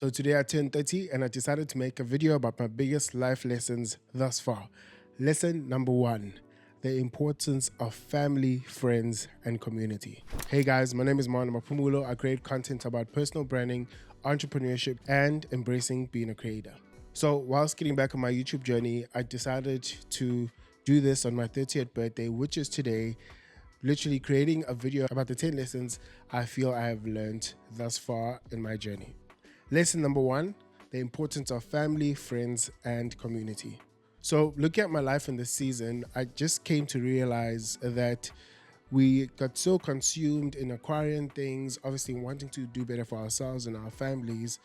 So today I turned 30 and I decided to make a video about my biggest life lessons thus far. Lesson number one, the importance of family, friends, and community. Hey guys, my name is Mawanda Maphumulo. I create content about personal branding, entrepreneurship, and embracing being a creator. So whilst getting back on my YouTube journey, I decided to do this on my 30th birthday, which is today, literally creating a video about the 10 lessons I feel I have learned thus far in my journey. Lesson number one, the importance of family, friends, and community. So looking at my life in this season, I just came to realize that we got so consumed in acquiring things, obviously wanting to do better for ourselves and our families.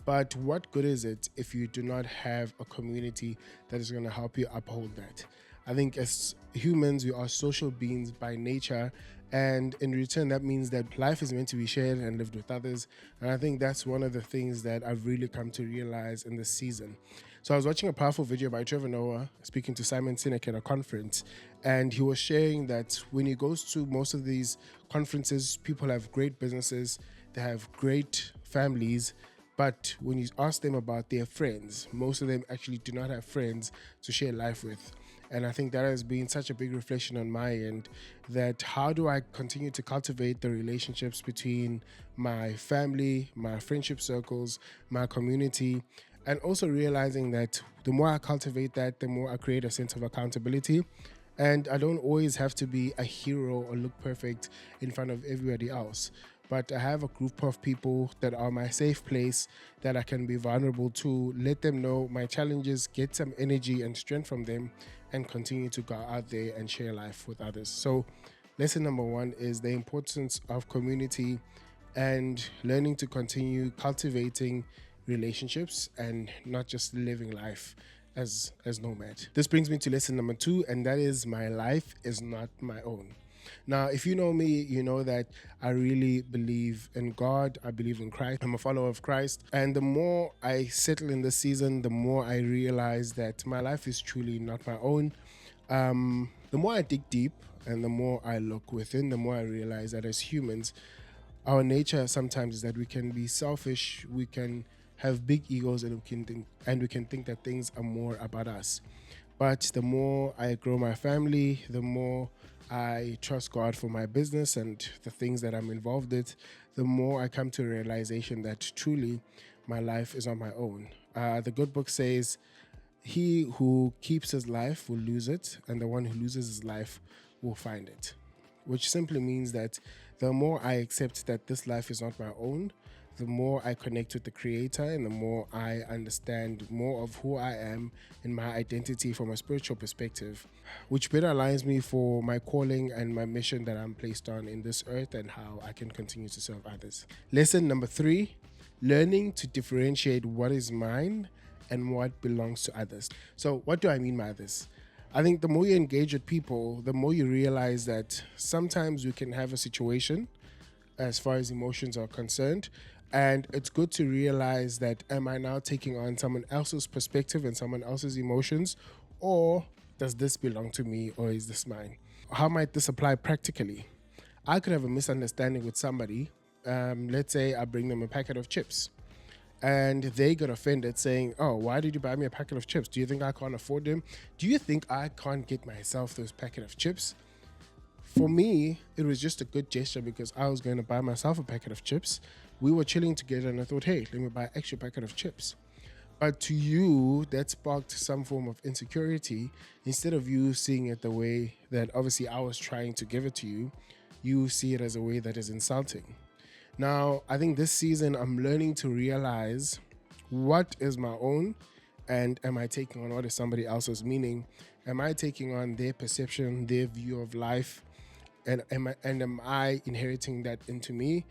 But what good is it if you do not have a community that is going to help you uphold that? I think as humans, we are social beings by nature. And in return, that means that life is meant to be shared and lived with others. And I think that's one of the things that I've really come to realize in this season. So I was watching a powerful video by Trevor Noah speaking to Simon Sinek at a conference. And he was sharing that when he goes to most of these conferences, people have great businesses, they have great families. But when you ask them about their friends, most of them actually do not have friends to share life with. And I think that has been such a big reflection on my end, that how do I continue to cultivate the relationships between my family, my friendship circles, my community, and also realizing that the more I cultivate that, the more I create a sense of accountability. And I don't always have to be a hero or look perfect in front of everybody else. But I have a group of people that are my safe place that I can be vulnerable to, let them know my challenges, get some energy and strength from them, and continue to go out there and share life with others. So lesson number one is the importance of community and learning to continue cultivating relationships and not just living life as nomad. This brings me to lesson number two, and that is my life is not my own. Now, if you know me, you know that I really believe in God. I believe in Christ. I'm a follower of Christ. And the more I settle in this season, the more I realize that my life is truly not my own. The more I dig deep and the more I look within, the more I realize that as humans, our nature sometimes is that we can be selfish, we can have big egos, and we can think that things are more about us. But the more I grow my family, the more I trust God for my business and the things that I'm involved with, the more I come to a realization that truly my life is on my own. The good book says, he who keeps his life will lose it, and the one who loses his life will find it. Which simply means that the more I accept that this life is not my own, the more I connect with the creator and the more I understand more of who I am and my identity from a spiritual perspective, which better aligns me for my calling and my mission that I'm placed on in this earth and how I can continue to serve others. Lesson number three, learning to differentiate what is mine and what belongs to others. So what do I mean by this? I think the more you engage with people, the more you realize that sometimes we can have a situation as far as emotions are concerned. And it's good to realize that, am I now taking on someone else's perspective and someone else's emotions, or does this belong to me, or is this mine? How might this apply practically? I could have a misunderstanding with somebody. Let's say I bring them a packet of chips and they got offended saying, oh, why did you buy me a packet of chips? Do you think I can't afford them? Do you think I can't get myself those packet of chips? For me, it was just a good gesture because I was going to buy myself a packet of chips. We were chilling together and I thought, hey, let me buy an extra packet of chips. But to you, that sparked some form of insecurity. Instead of you seeing it the way that obviously I was trying to give it to you, you see it as a way that is insulting. Now, I think this season I'm learning to realize what is my own and am I taking on what is somebody else's, meaning am I taking on their perception, their view of life, and am I inheriting that into me?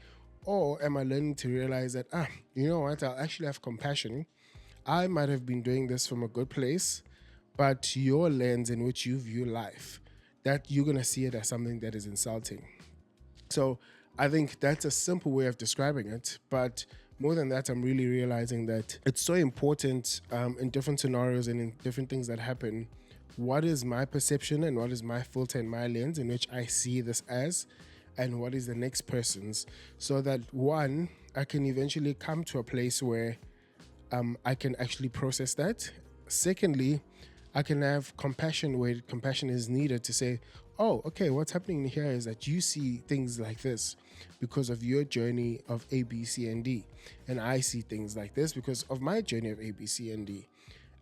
Or am I learning to realize that, you know what, I'll actually have compassion. I might have been doing this from a good place, but your lens in which you view life, that you're going to see it as something that is insulting. So I think that's a simple way of describing it. But more than that, I'm really realizing that it's so important in different scenarios and in different things that happen. What is my perception and what is my filter and my lens in which I see this as, and what is the next person's, so that one, I can eventually come to a place where I can actually process that. Secondly, I can have compassion where compassion is needed to say, oh, okay, what's happening here is that you see things like this because of your journey of A, B, C, and D. And I see things like this because of my journey of A, B, C, and D.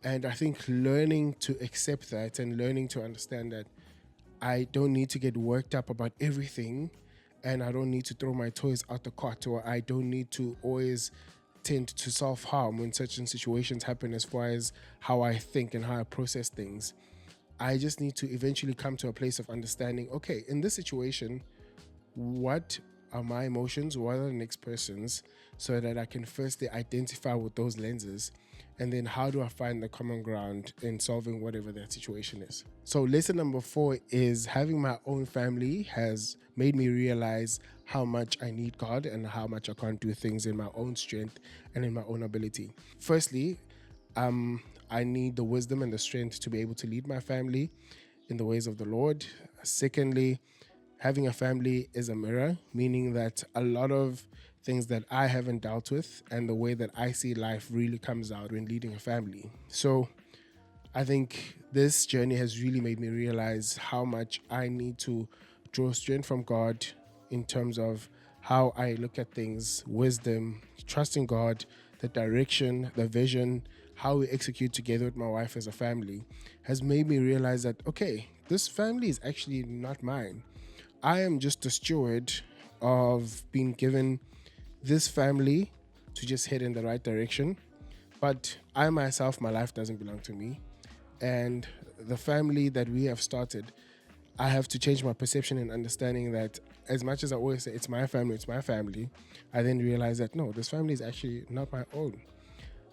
And I think learning to accept that and learning to understand that I don't need to get worked up about everything, and I don't need to throw my toys out the cot, or I don't need to always tend to self-harm when certain situations happen as far as how I think and how I process things. I just need to eventually come to a place of understanding, okay, in this situation, what are my emotions, what are the next person's, so that I can firstly identify with those lenses, and then how do I find the common ground in solving whatever that situation is. So lesson number 4 is having my own family has made me realize how much I need God and how much I can't do things in my own strength and in my own ability. Firstly, I need the wisdom and the strength to be able to lead my family in the ways of the Lord. Secondly, having a family is a mirror, meaning that a lot of things that I haven't dealt with and the way that I see life really comes out when leading a family. So I think this journey has really made me realize how much I need to draw strength from God in terms of how I look at things, wisdom, trusting God, the direction, the vision, how we execute together with my wife as a family has made me realize that, okay, this family is actually not mine. I am just a steward of being given this family to just head in the right direction. But I myself, my life doesn't belong to me. And the family that we have started, I have to change my perception and understanding that as much as I always say it's my family, I then realize that no, this family is actually not my own.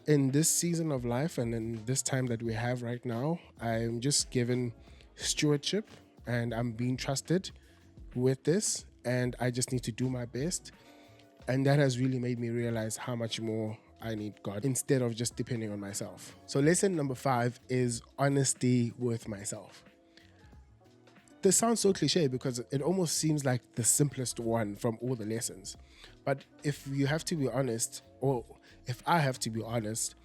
In this season of life and in this time that we have right now, I'm just given stewardship and I'm being trusted with this, and I just need to do my best. And that has really made me realize how much more I need God instead of just depending on myself. So lesson number 5 is honesty with myself. This sounds so cliche because it almost seems like the simplest one from all the lessons. But if you have to be honest, or if I have to be honest,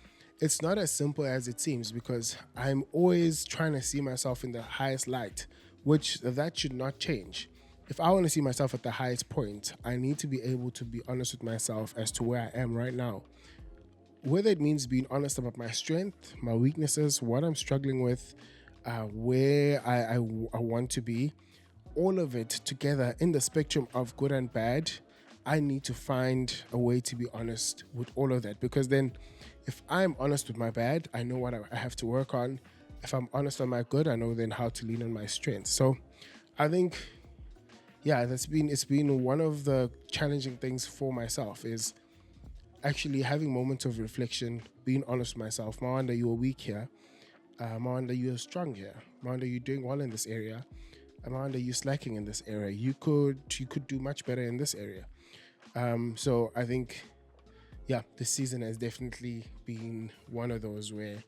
it's not as simple as it seems because I'm always trying to see myself in the highest light, which that should not change. If I want to see myself at the highest point, I need to be able to be honest with myself as to where I am right now. Whether it means being honest about my strength, my weaknesses, what I'm struggling with, where I want to be, all of it together in the spectrum of good and bad, I need to find a way to be honest with all of that. Because then if I'm honest with my bad, I know what I have to work on. If I'm honest on my good, I know then how to lean on my strength. So I think, yeah, it's been one of the challenging things for myself is actually having moments of reflection, being honest with myself. Mawanda, you were weak here. Mawanda, you are strong here. Mawanda, you're doing well in this area. Mawanda, you're slacking in this area. You could do much better in this area. So I think, yeah, this season has definitely been one of those where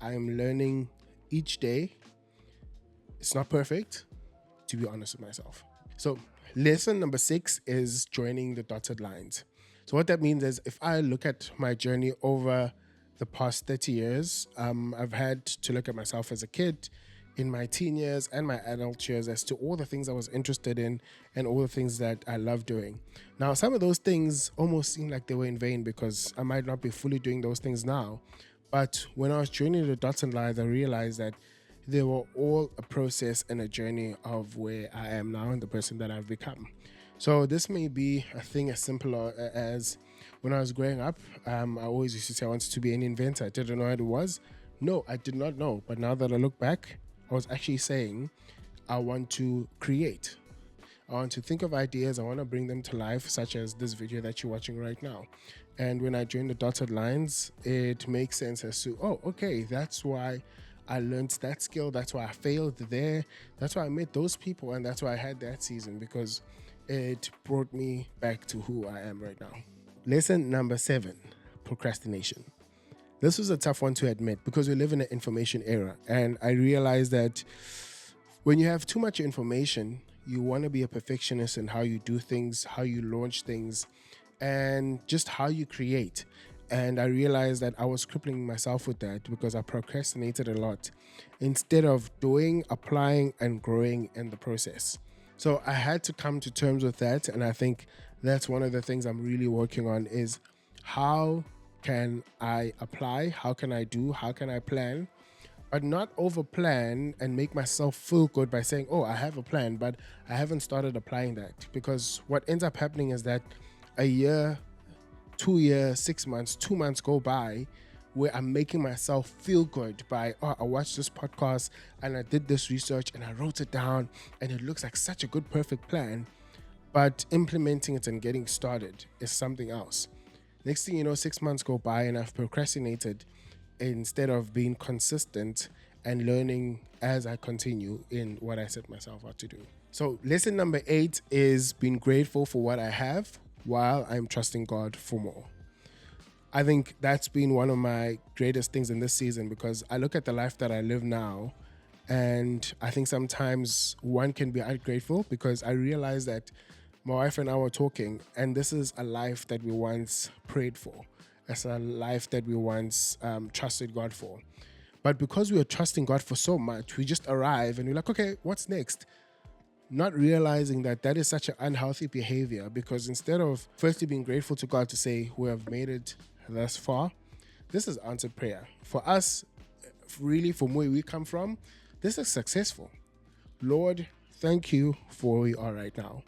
I'm learning each day. It's not perfect, to be honest with myself. So lesson number 6 is joining the dotted lines. So what that means is if I look at my journey over the past 30 years, I've had to look at myself as a kid, in my teen years and my adult years as to all the things I was interested in and all the things that I love doing. Now, some of those things almost seem like they were in vain because I might not be fully doing those things now. But when I was joining the dots and lines, I realized that they were all a process and a journey of where I am now and the person that I've become. So this may be a thing as simple as when I was growing up, I always used to say I wanted to be an inventor. I didn't know what it was. No, I did not know. But now that I look back, I was actually saying I want to create. I want to think of ideas. I want to bring them to life, such as this video that you're watching right now. And when I joined the dotted lines, it makes sense as to, oh, okay, that's why I learned that skill. That's why I failed there. That's why I met those people. And that's why I had that season, because it brought me back to who I am right now. Lesson number 7, procrastination. This was a tough one to admit because we live in an information era. And I realized that when you have too much information, you want to be a perfectionist in how you do things, how you launch things, and just how you create. And I realized that I was crippling myself with that because I procrastinated a lot instead of doing, applying, and growing in the process. So I had to come to terms with that. And I think that's one of the things I'm really working on is how can I apply? How can I do? How can I plan? But not over plan and make myself feel good by saying, oh, I have a plan, but I haven't started applying that. Because what ends up happening is that a year, 2 years, 6 months, 2 months go by where I'm making myself feel good by, oh, I watched this podcast and I did this research and I wrote it down and it looks like such a good, perfect plan. But implementing it and getting started is something else. Next thing you know, 6 months go by and I've procrastinated instead of being consistent and learning as I continue in what I set myself out to do. So lesson number 8 is being grateful for what I have while I'm trusting God for more. I think that's been one of my greatest things in this season because I look at the life that I live now and I think sometimes one can be ungrateful because I realize that my wife and I were talking and this is a life that we once prayed for. It's a life that we once trusted God for. But because we were trusting God for so much, we just arrive and we're like, okay, what's next? Not realizing that that is such an unhealthy behavior because instead of firstly being grateful to God to say we have made it thus far, this is answered prayer. For us, really from where we come from, this is successful. Lord, thank you for where we are right now.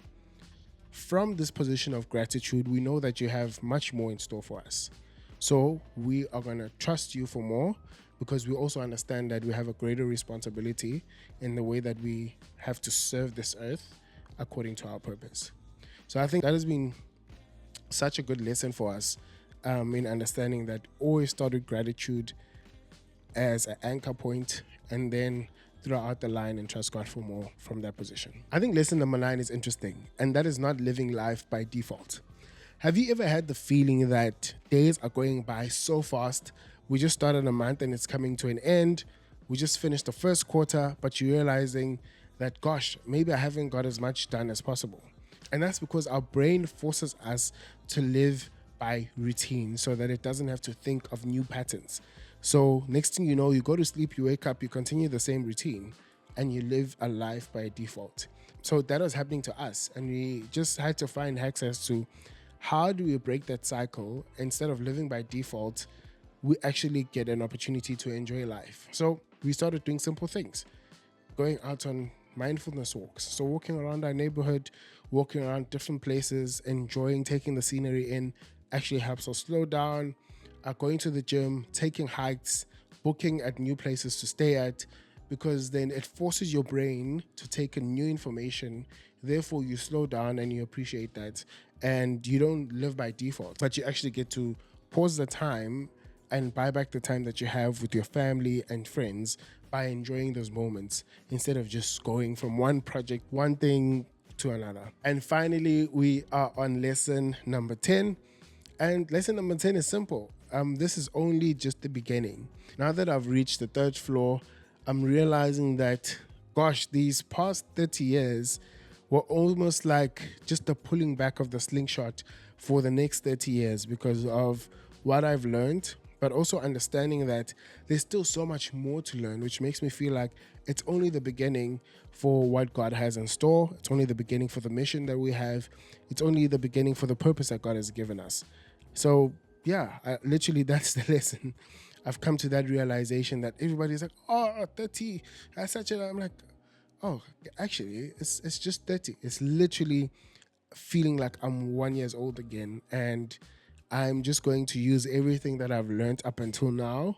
From this position of gratitude, we know that you have much more in store for us. So we are going to trust you for more because we also understand that we have a greater responsibility in the way that we have to serve this earth according to our purpose. So I think that has been such a good lesson for us in understanding that always start with gratitude as an anchor point and then throw out the line and trust God for more from that position. I think lesson number 9 is interesting, and that is not living life by default. Have you ever had the feeling that days are going by so fast? We just started a month and it's coming to an end. We just finished the first quarter, but you're realizing that, gosh, maybe I haven't got as much done as possible. And that's because our brain forces us to live by routine so that it doesn't have to think of new patterns. So next thing you know, you go to sleep, you wake up, you continue the same routine and you live a life by default. So that was happening to us. And we just had to find hacks as to how do we break that cycle? Instead of living by default, we actually get an opportunity to enjoy life. So we started doing simple things, going out on mindfulness walks. So walking around our neighborhood, walking around different places, enjoying, taking the scenery in actually helps us slow down. Going to the gym, taking hikes, booking at new places to stay at, because then it forces your brain to take in new information. Therefore, you slow down and you appreciate that. And you don't live by default, but you actually get to pause the time and buy back the time that you have with your family and friends by enjoying those moments instead of just going from one project, one thing to another. And finally, we are on lesson number 10. And lesson number 10 is simple. This is only just the beginning. Now that I've reached the 3rd floor, I'm realizing that, gosh, these past 30 years were almost like just the pulling back of the slingshot for the next 30 years because of what I've learned, but also understanding that there's still so much more to learn, which makes me feel like it's only the beginning for what God has in store. It's only the beginning for the mission that we have. It's only the beginning for the purpose that God has given us. So yeah, literally that's the lesson. I've come to that realization that everybody's like, oh, 30, that's such a, I'm like, oh, actually, it's just 30. It's literally feeling like I'm 1 year old again. And I'm just going to use everything that I've learned up until now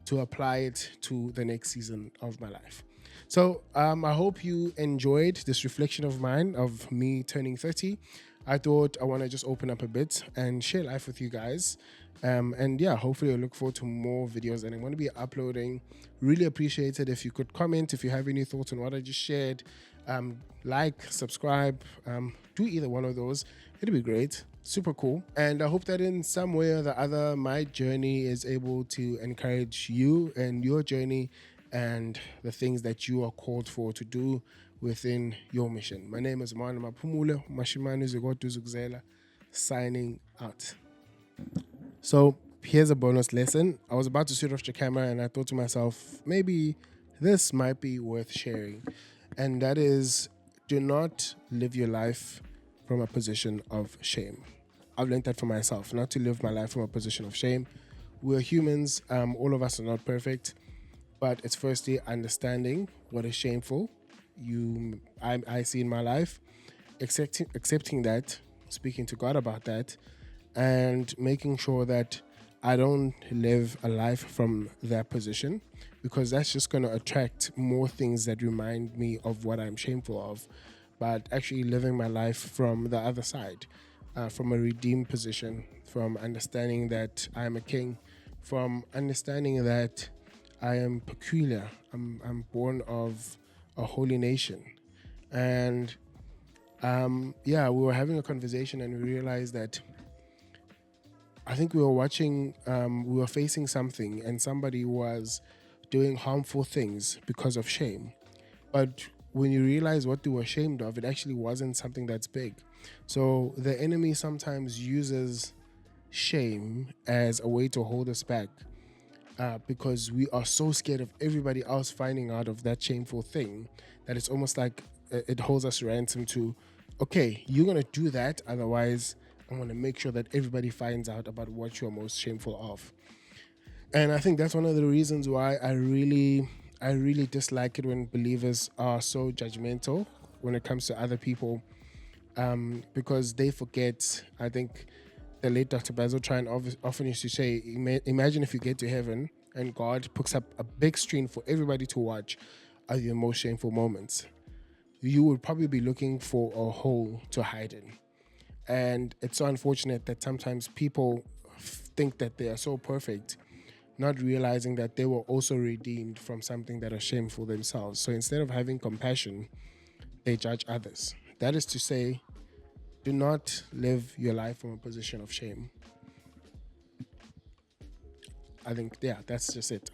to apply it to the next season of my life. So I hope you enjoyed this reflection of mine of me turning 30. I thought I want to just open up a bit and share life with you guys. And yeah, hopefully I look forward to more videos that I'm going to be uploading. Really appreciate it if you could comment if you have any thoughts on what I just shared. Like, subscribe, do either one of those. It'd be great. Super cool. And I hope that in some way or the other, my journey is able to encourage you and your journey and the things that you are called for to do within your mission. My name is Mawanda Maphumulo, Mashimanu Zigotuzugzela, signing out. So here's a bonus lesson. I was about to switch off the camera and I thought to myself, maybe this might be worth sharing. And that is, do not live your life from a position of shame. I've learned that for myself, not to live my life from a position of shame. We're humans, all of us are not perfect, but it's firstly understanding what is shameful I see in my life, accepting that, speaking to God about that, and making sure that I don't live a life from that position, because that's just going to attract more things that remind me of what I'm shameful of. But actually living my life from the other side, from a redeemed position, from understanding that I'm a king, from understanding that I am peculiar. I'm born of a holy nation. And we were having a conversation and we realized that I think we were facing something and somebody was doing harmful things because of shame. But when you realize what they were ashamed of, it actually wasn't something that's big. So the enemy sometimes uses shame as a way to hold us back, because we are so scared of everybody else finding out of that shameful thing that it's almost like it holds us ransom to, okay, you're going to do that, otherwise I'm going to make sure that everybody finds out about what you're most shameful of. And I think that's one of the reasons why I really dislike it when believers are so judgmental when it comes to other people, because they forget. I think the late Dr. Basil Trine often used to say, imagine if you get to heaven and God puts up a big screen for everybody to watch are your most shameful moments. You would probably be looking for a hole to hide in. And it's so unfortunate that sometimes people think that they are so perfect, not realizing that they were also redeemed from something that are shameful themselves. So instead of having compassion, they judge others. That is to say, do not live your life from a position of shame. I think, that's just it.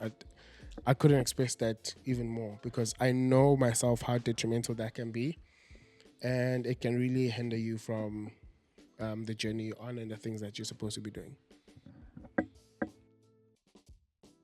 I couldn't express that even more, because I know myself how detrimental that can be, and it can really hinder you from the journey on and the things that you're supposed to be doing.